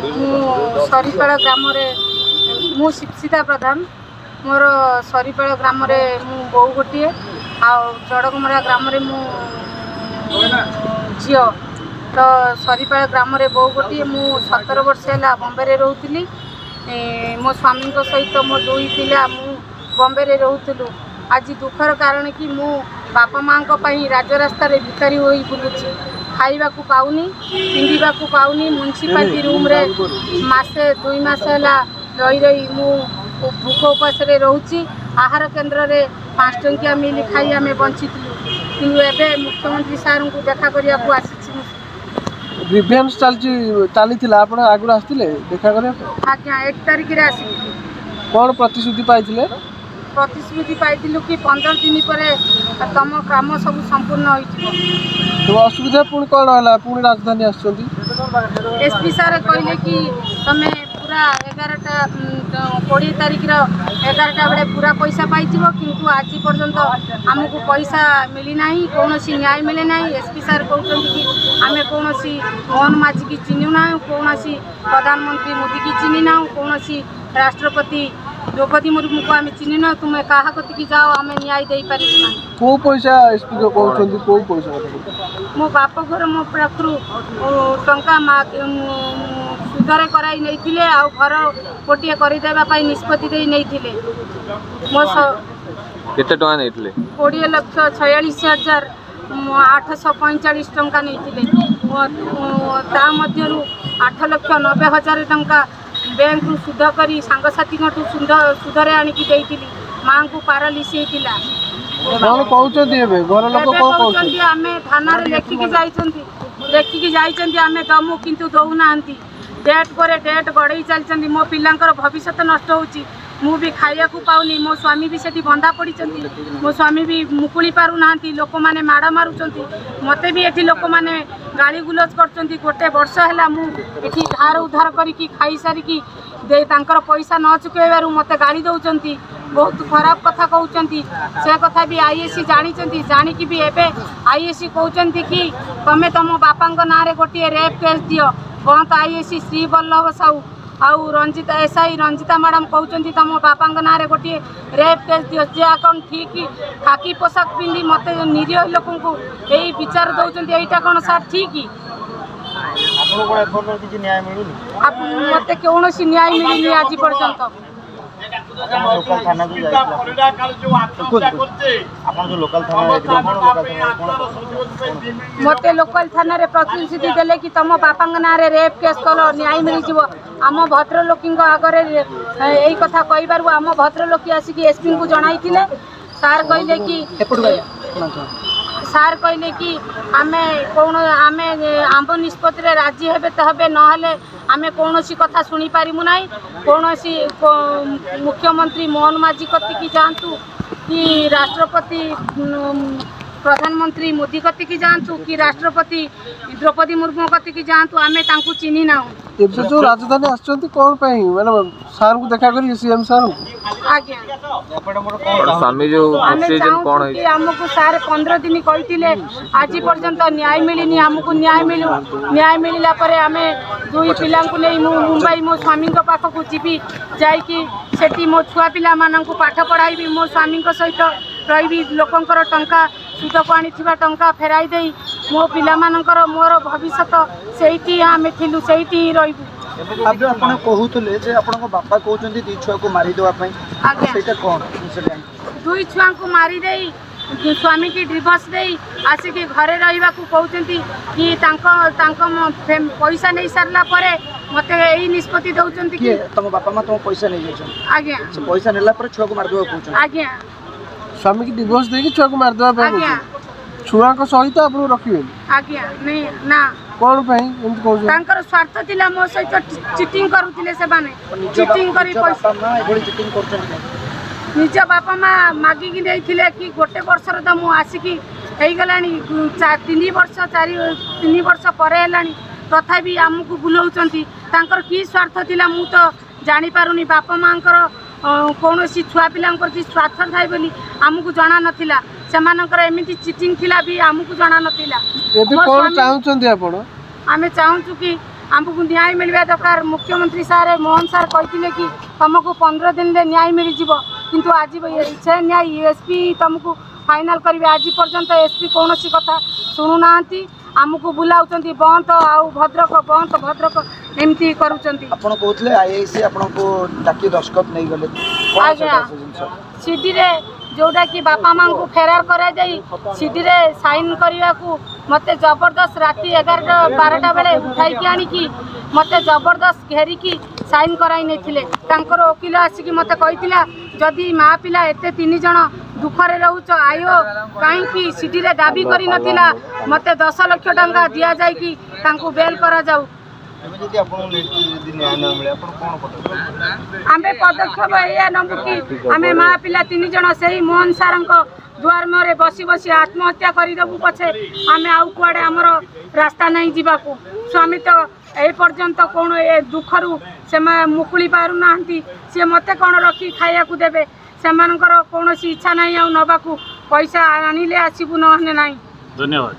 सरीपाड़ ग्राम मु शिक्षिता प्रधान मोर सरीपाड़ ग्राम मु बो गोटे आड़कमरा ग्राम मु झी तो सरीपाड़ ग्राम बो गोटे मु 17 वर्ष है बॉम्बे रोली मो स्वामी सहित मो 2 पिला मु बॉम्बे रोलु। आज दुखर कारण कि मु बापा माँ राजरास्तार भिखारी हो बुलूची खाइबा को पाऊनी पिंधिबा को पाऊनी म्युनिसिपालिटी रूम रे मासे 2 मास है रही रही मु भूख उपास रोची। आहार केन्द्र रे 5 टंकिया मिल खाई आम बंचीलु कि मुख्यमंत्री सार को देखा करने को आसी ग्रीवेंस चली आगुरी आसते देखा कर आज्ञा 1 तारिख रे आसी कौन प्रतिश्रुति पाई प्रतिश्रुति पाइलु कि 15 दिन पर तुम काम सब संपूर्ण हो तो असुविधा पुणी कौन है पुणी राजधानी आसुँच एसपी सार कहले कि तमें पूरा 20 तारिख 11टा बेले पूरा पैसा पाई किंतु आज पर्यंत आमको पैसा मिलना कौन न्याय मिले ना। एसपी सार कहते कि आम कौन मोहन माझी की चिन्हू ना कौन प्रधानमंत्री मोदी की चिन्ह ना कौन राष्ट्रपति द्रौपदी मुर्मू को आम चिन्ह ना तुम्हें क्या कति जाओ आम न्याय दे पार को पैसा एसपी को कहते को पैसा मो बाप घर मो पाखु टंका सुधरे कराई नहीं आ घर गोटे करदेवाई निष्पत्ति नहीं मो केते टका नहीं 20,46,845 टंका नहीं ता मध्यरु 8,90,000 टंका बैंक रु सुध करी सांगसाथी सुधरे आनिकी देइतिली मां को पारालिसिस होइतिला आमे थाना रे लेखिकी जाइछन्ती आमे दमु किंतु दौनांती डेट पर डेट गड़े चलती मो पिलांकर भविष्य नष्ट होची मु भी खाइया को पाउनी मो स्वामी भी सेठी बंधा पड़ी मो स्वामी भी मुकुली पारु नांती लोक माने माड़ा मारुचंती मते भी एठी लोक माने गाली गुलज करचंती। गोटे वर्ष हैला मु एठी धार उधार करिकी खाई सारिकी दे तांकर पैसा न चुकेबारु मते गाली दउचंती बहुत खराब कथा कहउचंती से कथा भी आईएससी जानिचंती जानिकी भी एबे आईएससी कहउचंती कि तमे तम बापांक नारे गोटे रेप केस दियो बंत आईएससी श्री वल्लभ साहू आउ रंजिता एसआई रंजिता मैडम कहते तुम बापा ना गोटे रेप केस दियो जे कौन ठीक खाकी पोशाक पिंधि मत निरीह लोक को यही विचार दौरान यहीटा कौन सार ठीक मत कौन न्याय मिलनी आज पर्यंत मत लोकल थाना रे प्रतिश्रुति देले कि तुम बापा ना रेप केस कल न्याय मिल जाव आम भद्रलोकी आगे यही कथा कहबारू आम भद्रलोकी आसिक एसपी को जन सार कहले कि आमे कौन आमे आम निष्पत्ति राजी हेबे तो हेबे नहले आमे कौन कथा शुणी पारिमु ना कौन मुख्यमंत्री मोहन माझी कतिकी जातु कि राष्ट्रपति प्रधानमंत्री मोदी कतिकी जातु कि राष्ट्रपति द्रौपदी मुर्मू कतिकी जातु आमे तांकु चिन्हि ना जो राजधानी आछंती कोन पई माने सार को देखा करी सीएम सार आज्ञा स्वामी जो प्रोसीजर कोन है कि हमको सार 15 दिन कहिथिले आज पर्यंत न्याय मिलिनी हमको न्याय मिलिला परे आमे 2 पिला को नै मुंबई मो स्वामी को पाख को जीबी जाई कि सेठी मो छुआ पिला मानन को पाठ पढ़ाई मो स्वामी को सहित रही लोकंकर टंका सुध पानी थिबा टंका फेराई देई मो पिला मानकर मोर भविष्य सेठी आमे थिलु सेठी रहिबु अब आपण कहूतले जे आपण बापा कहउचंती 2 छुआ को मारी देवा पई सेटा कोन 2 छुआ को मारी देई स्वामी की डिवोर्स देई आसिक घरे रहिबा को कहउचंती कि तांको पैसा नहीं सारला परे मते एही निष्पत्ति दउचंती कि तुम बापा मा तुम पैसा नहीं जेछन आज्ञा पैसा नेला पर छुआ को मार देवा कहउचन आज्ञा स्वामी की डिवोर्स देकी छुआ को मार देवा पई आज्ञा छुआ को सहित आपन रखिबे आज्ञा नहीं ना कोन पई एंत कहउछ तांकर स्वार्थ थिला मो सहित चीटिंग करूथिले से बाने चीटिंग करी पैसा मां एबोली चीटिंग करछन निज बापा माँ मागिकी देइथिले कि गोटे वर्षर तो मु आसिकी हेई गलानी 3 वर्ष 3 वर्ष परे हेलानी तथापि आमको बुलाउचंती तांकर की स्वार्थ थिला मु तो जानि पारुनी बापा मांकर कौन छुआ पिलांकर की स्वार्थ थाई बोली आमको जना नथिला सेमानकर एमिति चीटिंग थिला भी आमको जना नथिला एबे कोन चाहुचंती आपण आमे चाहूँ कि आमको न्याय मिलवा दरकार। मुख्यमंत्री सारे मोहन सार कहते कि तुमको 15 दिन में न्याय मिल जाव, किंतु आज से न्याय एसपी तुमको फाइनाल करेंगे। आज पर्यंत एसपी कौन कथा शुणुना आमको बुलाऊँ बंत आउ भद्रक बंत भद्रक एमती करुँच। आपण कहते आईआईसी आपको डाकी दस्खत नहीं गले आज्ञा सीडी रे जोटा कि बापा माँ को फेरार करा जाई सीडी रे साइन करने को मत जबरदस्त राति 11-12 बेले उठाई आनिकी मत जबरदस्त घेरिकी साइन कराई नहीं। वकिल आसिक मत कहला जदि माँ पिला एते 3 जन दुखरे रोच आयो कहीं सीडी रे दाबी करी नथिला मत 10 लाख टंका दिया जाए कि बेल करा जाऊ। आमे पदक्षेप या नबु कि आमे माँ पिला 3 जन से मोहन सार दुआर मुहरे बसी बसी आत्महत्या करदेबू पछे आमे आउ कुआडे आमर रास्ता नहीं जीवाकू। स्वामी तो ए पर्यंत कौन ए दुखरु से मुकुली पारु नाहंती सी मते कौन रखी खाया को देबे सेमानकर कौन इच्छा नहीं आउ नबाकू पैसा आनिले आसीबू नहने नहीं। धन्यवाद।